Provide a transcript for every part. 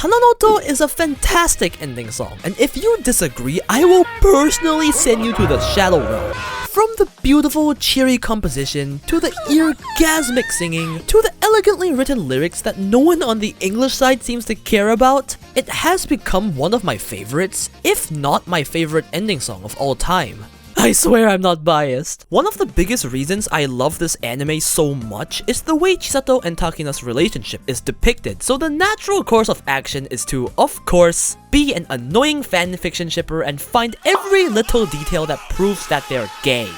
Hananoto is a fantastic ending song, and if you disagree, I will personally send you to the Shadow Realm. From the beautiful, cheery composition, to the orgasmic singing, to the elegantly written lyrics that no one on the English side seems to care about, it has become one of my favorites, if not my favorite ending song of all time. I swear I'm not biased. One of the biggest reasons I love this anime so much is the way Chisato and Takina's relationship is depicted, so the natural course of action is to, of course, be an annoying fanfiction shipper and find every little detail that proves that they're gay.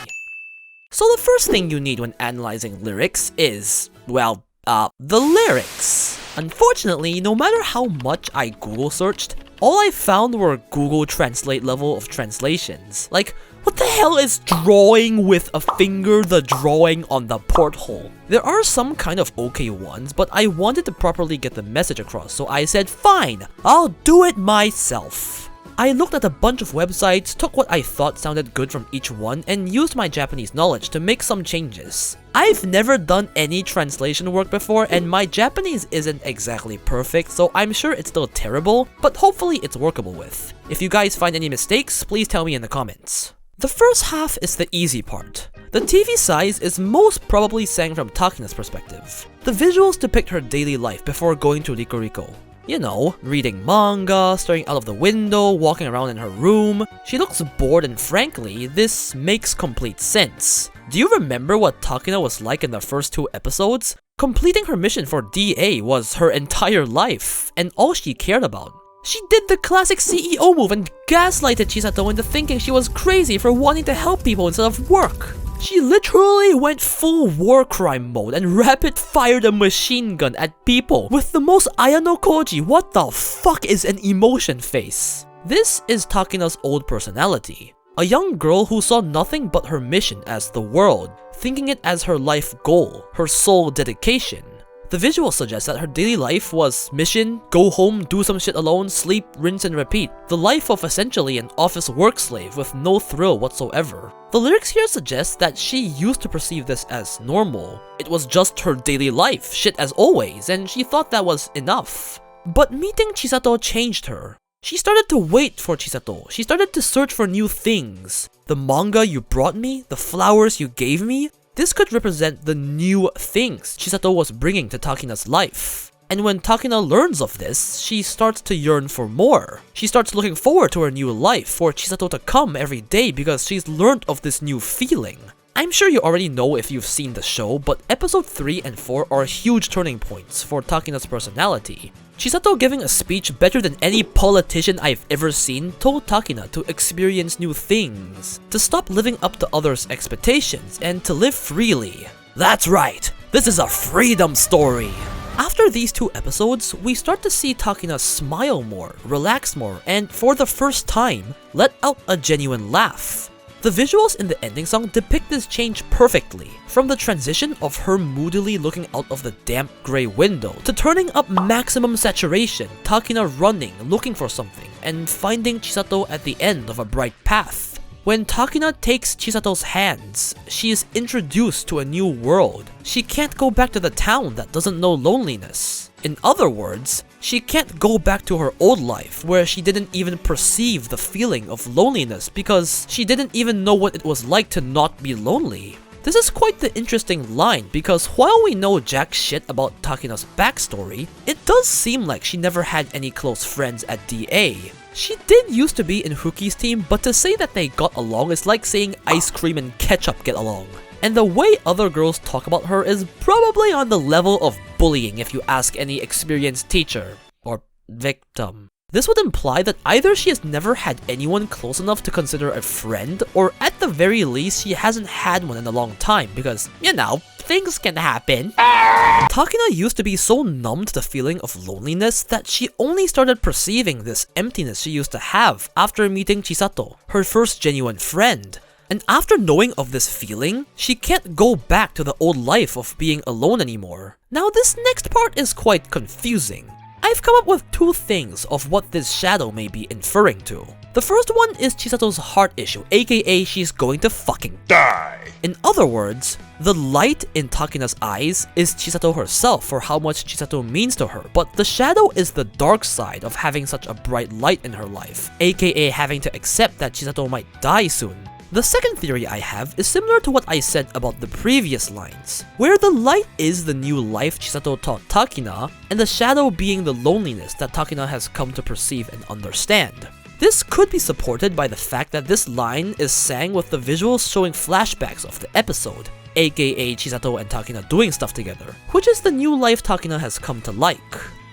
So the first thing you need when analyzing lyrics is, well, the lyrics. Unfortunately, no matter how much I Google searched, all I found were Google Translate level of translations. Like, what the hell is drawing with a finger the drawing on the porthole? There are some kind of okay ones, but I wanted to properly get the message across, so I said fine, I'll do it myself. I looked at a bunch of websites, took what I thought sounded good from each one, and used my Japanese knowledge to make some changes. I've never done any translation work before, and my Japanese isn't exactly perfect, so I'm sure it's still terrible, but hopefully it's workable with. If you guys find any mistakes, please tell me in the comments. The first half is the easy part. The TV size is most probably sang from Takina's perspective. The visuals depict her daily life before going to Lycoris. You know, reading manga, staring out of the window, walking around in her room. She looks bored, and frankly, this makes complete sense. Do you remember what Takina was like in the first 2 episodes? Completing her mission for DA was her entire life, and all she cared about. She did the classic CEO move and gaslighted Chisato into thinking she was crazy for wanting to help people instead of work. She literally went full war crime mode and rapid fired a machine gun at people with the most Ayano Koji what the fuck is an emotion face. This is Takina's old personality. A young girl who saw nothing but her mission as the world, thinking it as her life goal, her sole dedication. The visual suggests that her daily life was mission, go home, do some shit alone, sleep, rinse and repeat. The life of essentially an office work slave with no thrill whatsoever. The lyrics here suggest that she used to perceive this as normal. It was just her daily life, shit as always, and she thought that was enough. But meeting Chisato changed her. She started to wait for Chisato. She started to search for new things. The manga you brought me, the flowers you gave me, this could represent the new things Chisato was bringing to Takina's life. And when Takina learns of this, she starts to yearn for more. She starts looking forward to her new life, for Chisato to come every day because she's learned of this new feeling. I'm sure you already know if you've seen the show, but episode 3 and 4 are huge turning points for Takina's personality. Chisato, giving a speech better than any politician I've ever seen, told Takina to experience new things, to stop living up to others' expectations, and to live freely. That's right, this is a freedom story! After these 2 episodes, we start to see Takina smile more, relax more, and for the first time, let out a genuine laugh. The visuals in the ending song depict this change perfectly, from the transition of her moodily looking out of the damp grey window to turning up maximum saturation, Takina running, looking for something, and finding Chisato at the end of a bright path. When Takina takes Chisato's hands, she is introduced to a new world. She can't go back to the town that doesn't know loneliness. In other words, she can't go back to her old life where she didn't even perceive the feeling of loneliness because she didn't even know what it was like to not be lonely. This is quite the interesting line because while we know jack shit about Takina's backstory, it does seem like she never had any close friends at DA. She did used to be in Huki's team, but to say that they got along is like saying ice cream and ketchup get along. And the way other girls talk about her is probably on the level of bullying if you ask any experienced teacher or victim. This would imply that either she has never had anyone close enough to consider a friend, or at the very least she hasn't had one in a long time because, you know, things can happen. Takina used to be so numb to the feeling of loneliness that she only started perceiving this emptiness she used to have after meeting Chisato, her first genuine friend. And after knowing of this feeling, she can't go back to the old life of being alone anymore. Now this next part is quite confusing. I've come up with two things of what this shadow may be inferring to. The first one is Chisato's heart issue, aka she's going to fucking die. In other words, the light in Takina's eyes is Chisato herself for how much Chisato means to her, but the shadow is the dark side of having such a bright light in her life, aka having to accept that Chisato might die soon. The second theory I have is similar to what I said about the previous lines, where the light is the new life Chisato taught Takina, and the shadow being the loneliness that Takina has come to perceive and understand. This could be supported by the fact that this line is sang with the visuals showing flashbacks of the episode, aka Chisato and Takina doing stuff together, which is the new life Takina has come to like.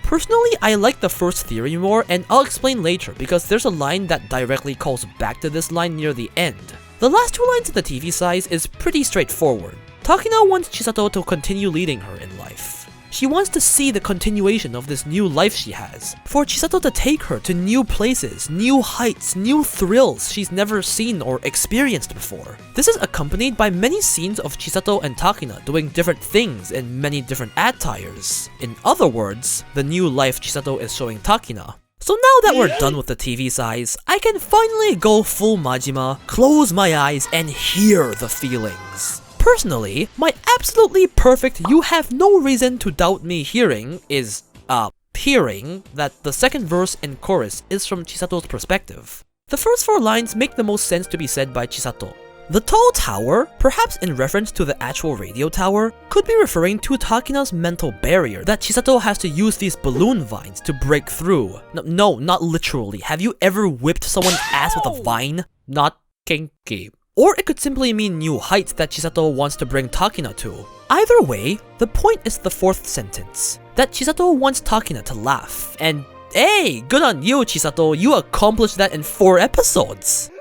Personally, I like the first theory more, and I'll explain later because there's a line that directly calls back to this line near the end. The last two lines in the TV size is pretty straightforward. Takina wants Chisato to continue leading her in life. She wants to see the continuation of this new life she has, for Chisato to take her to new places, new heights, new thrills she's never seen or experienced before. This is accompanied by many scenes of Chisato and Takina doing different things in many different attires. In other words, the new life Chisato is showing Takina. So now that we're done with the TV size, I can finally go full Majima, close my eyes, and hear the feelings. Personally, my absolutely perfect you have no reason to doubt me hearing is, hearing that the second verse and chorus is from Chisato's perspective. The first four lines make the most sense to be said by Chisato. The tall tower, perhaps in reference to the actual radio tower, could be referring to Takina's mental barrier that Chisato has to use these balloon vines to break through. No, not literally. Have you ever whipped someone's ass with a vine? Not kinky. Or it could simply mean new heights that Chisato wants to bring Takina to. Either way, the point is the fourth sentence, that Chisato wants Takina to laugh. And hey, good on you, Chisato, you accomplished that in 4 episodes!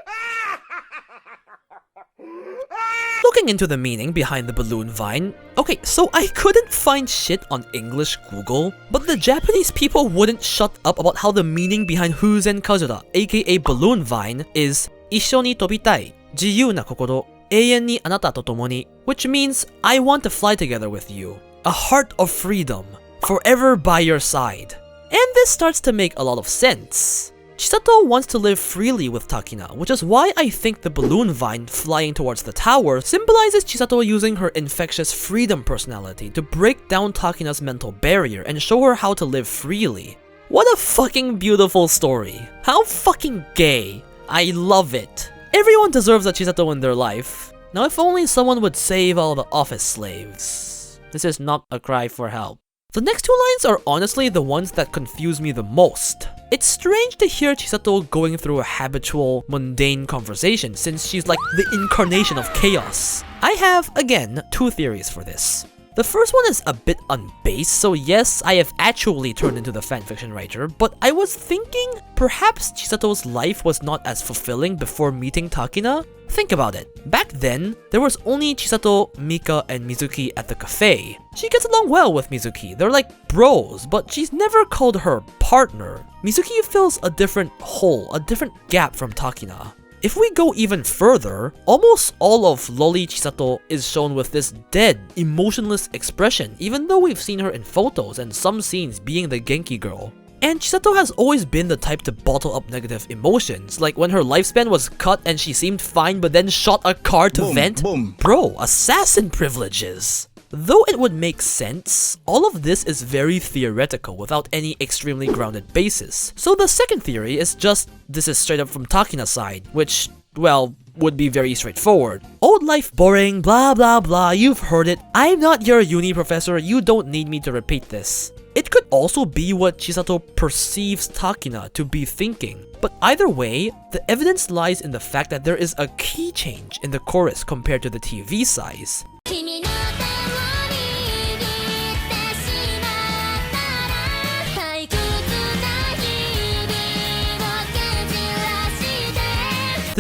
Looking into the meaning behind the balloon vine, okay, so I couldn't find shit on English Google, but the Japanese people wouldn't shut up about how the meaning behind Fuzen Kazura, aka balloon vine, is 一緒に飛びたい 自由な心 永遠にあなたと共に which means I want to fly together with you, a heart of freedom, forever by your side. And this starts to make a lot of sense. Chisato wants to live freely with Takina, which is why I think the balloon vine flying towards the tower symbolizes Chisato using her infectious freedom personality to break down Takina's mental barrier and show her how to live freely. What a fucking beautiful story. How fucking gay. I love it. Everyone deserves a Chisato in their life. Now if only someone would save all the office slaves. This is not a cry for help. The next two lines are honestly the ones that confuse me the most. It's strange to hear Chisato going through a habitual, mundane conversation since she's like the incarnation of chaos. I have, again, two theories for this. The first one is a bit unbased, so yes, I have actually turned into the fanfiction writer, but I was thinking perhaps Chisato's life was not as fulfilling before meeting Takina? Think about it. Back then, there was only Chisato, Mika, and Mizuki at the cafe. She gets along well with Mizuki, they're like bros, but she's never called her partner. Mizuki fills a different hole, a different gap from Takina. If we go even further, almost all of Loli Chisato is shown with this dead, emotionless expression, even though we've seen her in photos and some scenes being the Genki girl. And Chisato has always been the type to bottle up negative emotions, like when her lifespan was cut and she seemed fine but then shot a car to vent. Boom. Bro, assassin privileges! Though it would make sense, all of this is very theoretical without any extremely grounded basis. So the second theory is just, this is straight up from Takina's side, which, well, would be very straightforward. Old life boring, blah blah blah, you've heard it. I'm not your uni professor, you don't need me to repeat this. It could also be what Chisato perceives Takina to be thinking. But either way, the evidence lies in the fact that there is a key change in the chorus compared to the TV size.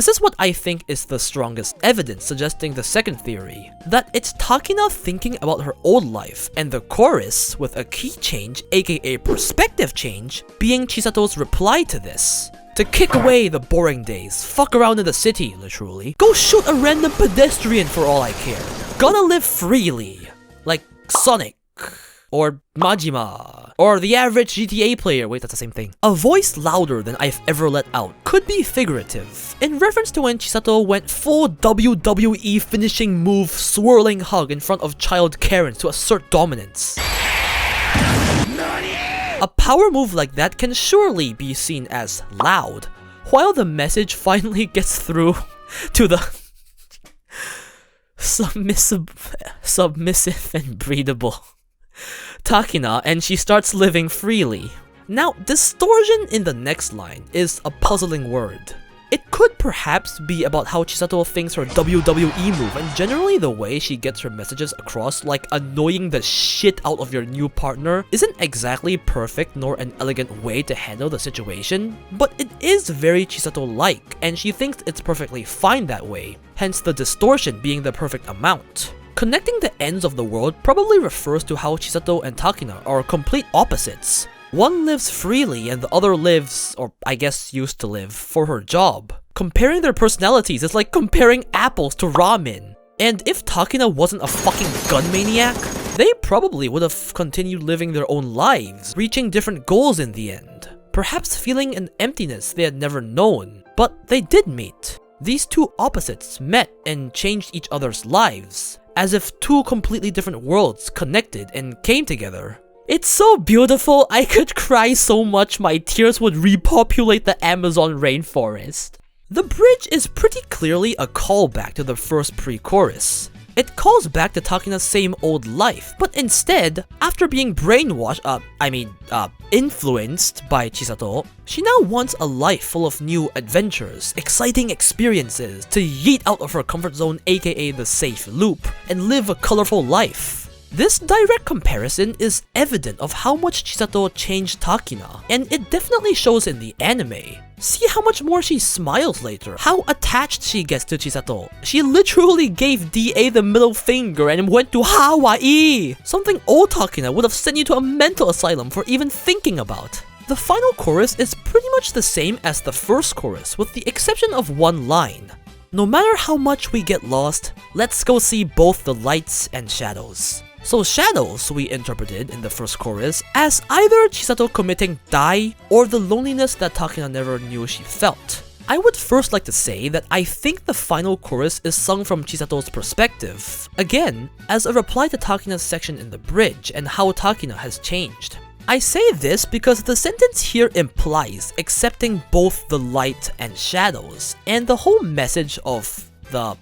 This is what I think is the strongest evidence suggesting the second theory, that it's Takina thinking about her old life and the chorus with a key change, aka perspective change, being Chisato's reply to this. To kick away the boring days, fuck around in the city, literally. Go shoot a random pedestrian for all I care. Gonna live freely. Like Sonic. or Majima, or the average GTA player, wait, that's the same thing. A voice louder than I've ever let out could be figurative, in reference to when Chisato went full WWE finishing move swirling hug in front of child Karens to assert dominance. A power move like that can surely be seen as loud, while the message finally gets through to the submissive and breedable Takina, and she starts living freely. Now, distortion in the next line is a puzzling word. It could perhaps be about how Chisato thinks her WWE move and generally the way she gets her messages across, like annoying the shit out of your new partner, isn't exactly perfect nor an elegant way to handle the situation, but it is very Chisato-like, and she thinks it's perfectly fine that way, hence the distortion being the perfect amount. Connecting the ends of the world probably refers to how Chisato and Takina are complete opposites. One lives freely and the other lives, or I guess used to live, for her job. Comparing their personalities is like comparing apples to ramen. And if Takina wasn't a fucking gun maniac, they probably would have continued living their own lives, reaching different goals in the end. Perhaps feeling an emptiness they had never known, but they did meet. These two opposites met and changed each other's lives, as if two completely different worlds connected and came together. It's so beautiful, I could cry so much my tears would repopulate the Amazon rainforest. The bridge is pretty clearly a callback to the first pre-chorus. It calls back to Takina's same old life, but instead, after being brainwashed, influenced by Chisato, she now wants a life full of new adventures, exciting experiences, to yeet out of her comfort zone, aka the safe loop, and live a colorful life. This direct comparison is evident of how much Chisato changed Takina, and it definitely shows in the anime. See how much more she smiles later, how attached she gets to Chisato. She literally gave DA the middle finger and went to Hawaii! Something old Takina would have sent you to a mental asylum for even thinking about. The final chorus is pretty much the same as the first chorus, with the exception of one line. No matter how much we get lost, let's go see both the lights and shadows. So shadows we interpreted in the first chorus as either Chisato committing die or the loneliness that Takina never knew she felt. I would first like to say that I think the final chorus is sung from Chisato's perspective, again, as a reply to Takina's section in the bridge and how Takina has changed. I say this because the sentence here implies accepting both the light and shadows, and the whole message of the,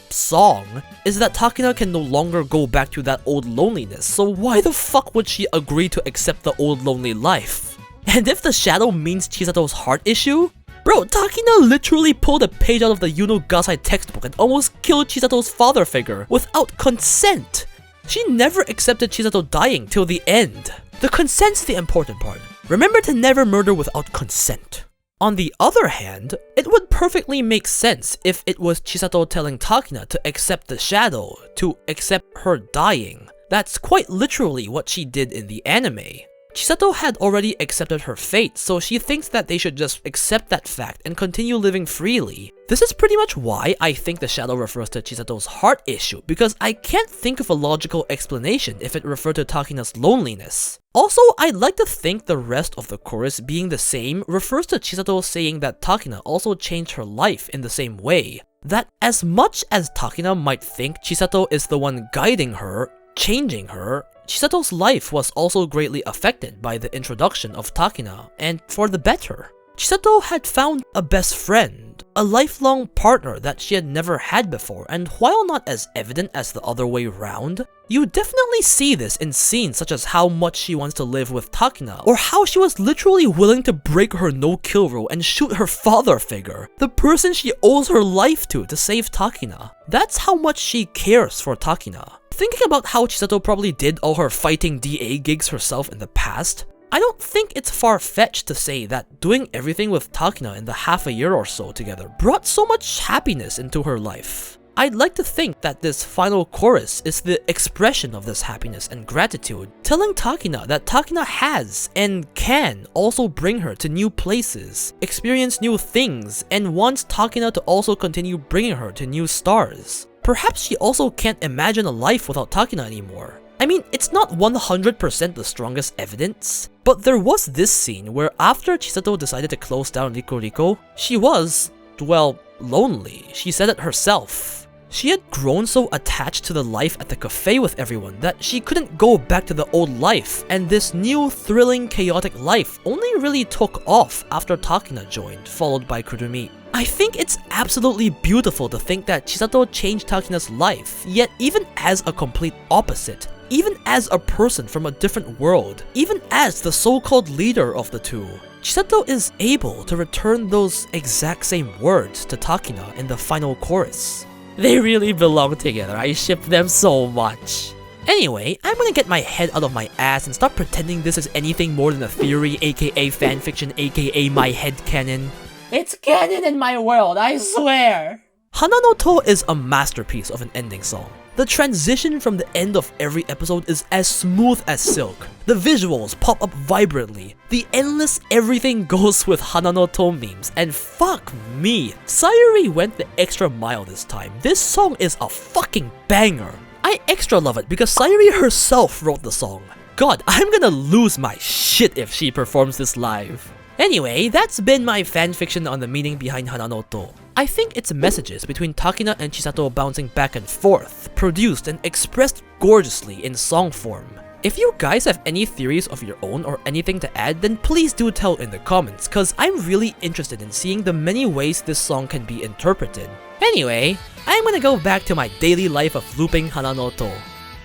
song is that Takina can no longer go back to that old loneliness, so why the fuck would she agree to accept the old lonely life? And if the shadow means Chisato's heart issue, bro, Takina literally pulled a page out of the Yunogasai textbook and almost killed Chisato's father figure without consent. She never accepted Chisato dying till the end. The consent's the important part. Remember to never murder without consent. On the other hand, it would perfectly make sense if it was Chisato telling Takina to accept the shadow, to accept her dying. That's quite literally what she did in the anime. Chisato had already accepted her fate, so she thinks that they should just accept that fact and continue living freely. This is pretty much why I think the shadow refers to Chisato's heart issue, because I can't think of a logical explanation if it referred to Takina's loneliness. Also, I'd like to think the rest of the chorus being the same refers to Chisato saying that Takina also changed her life in the same way. That as much as Takina might think Chisato is the one guiding her, changing her, Chisato's life was also greatly affected by the introduction of Takina, and for the better. Chisato had found a best friend, a lifelong partner that she had never had before, and while not as evident as the other way around, you definitely see this in scenes such as how much she wants to live with Takina, or how she was literally willing to break her no-kill rule and shoot her father figure, the person she owes her life to save Takina. That's how much she cares for Takina. Thinking about how Chisato probably did all her fighting DA gigs herself in the past, I don't think it's far-fetched to say that doing everything with Takina in the half a year or so together brought so much happiness into her life. I'd like to think that this final chorus is the expression of this happiness and gratitude, telling Takina that Takina has and can also bring her to new places, experience new things, and wants Takina to also continue bringing her to new stars. Perhaps she also can't imagine a life without Takina anymore. I mean, it's not 100% the strongest evidence, but there was this scene where after Chisato decided to close down Lycoris, she was, well, lonely. She said it herself. She had grown so attached to the life at the cafe with everyone that she couldn't go back to the old life, and this new, thrilling, chaotic life only really took off after Takina joined, followed by Kurumi. I think it's absolutely beautiful to think that Chisato changed Takina's life, yet even as a complete opposite, even as a person from a different world, even as the so-called leader of the two, Chisato is able to return those exact same words to Takina in the final chorus. They really belong together, I ship them so much. Anyway, I'm gonna get my head out of my ass and stop pretending this is anything more than a theory, aka fanfiction, aka my headcanon. It's canon in my world, I swear! Hana no To is a masterpiece of an ending song. The transition from the end of every episode is as smooth as silk. The visuals pop up vibrantly. The endless everything goes with Hana no To memes, and fuck me, Sayuri went the extra mile this time. This song is a fucking banger. I extra love it because Sayuri herself wrote the song. God, I'm gonna lose my shit if she performs this live. Anyway, that's been my fanfiction on the meaning behind Hana no To. I think it's messages between Takina and Chisato bouncing back and forth, produced and expressed gorgeously in song form. If you guys have any theories of your own or anything to add, then please do tell in the comments, cause I'm really interested in seeing the many ways this song can be interpreted. Anyway, I'm gonna go back to my daily life of looping Hana no To.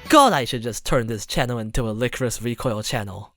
God, I should just turn this channel into a Lycoris Recoil channel.